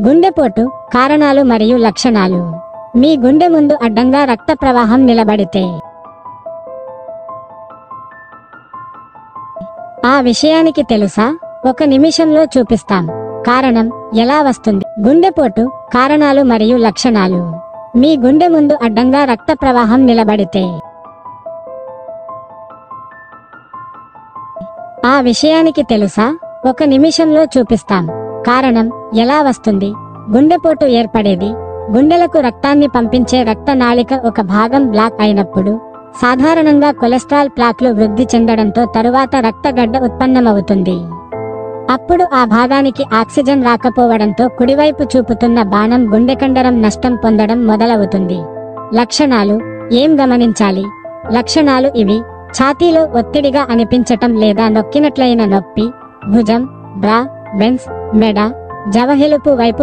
గుండెపోటు కారణాలు మరియు లక్షణాలు. మీ గుండె ముందు అడ్డంగా రక్త ప్రవాహం నిలబడితే ఆ విషయానికి తెలుసా? ఒక నిమిషంలో చూపిస్తాం. కారణం ఎలా వస్తుంది? గుండెపోటు కారణాలు మరియు లక్షణాలు. మీ గుండె ముందు అడ్డంగా రక్త ప్రవాహం నిలబడితే ఆ విషయానికి తెలుసా? ఒక నిమిషంలో చూపిస్తాం. కారణం ఎలా వస్తుంది? గుండెపోటు ఏర్పడేది గుండెలకు రక్తాన్ని పంపించే రక్తనాళిక ఒక భాగం బ్లాక్ అయినప్పుడు. సాధారణంగా కొలెస్ట్రాల్ ప్లాక్లు వృద్ధి చెందడంతో తరువాత రక్తగడ్డ ఉత్పన్నమవుతుంది. అప్పుడు ఆ భాగానికి ఆక్సిజన్ రాకపోవడంతో కుడివైపు చూపుతున్న బాణం గుండెకండరం నష్టం పొందడం మొదలవుతుంది. లక్షణాలు ఏం గమనించాలి? లక్షణాలు ఇవి: ఛాతీలో ఒత్తిడిగా అనిపించటం లేదా నొక్కినట్లయిన నొప్పి, భుజం, బ్రా, బెన్స్, మెడ, జవహెలుపు వైపు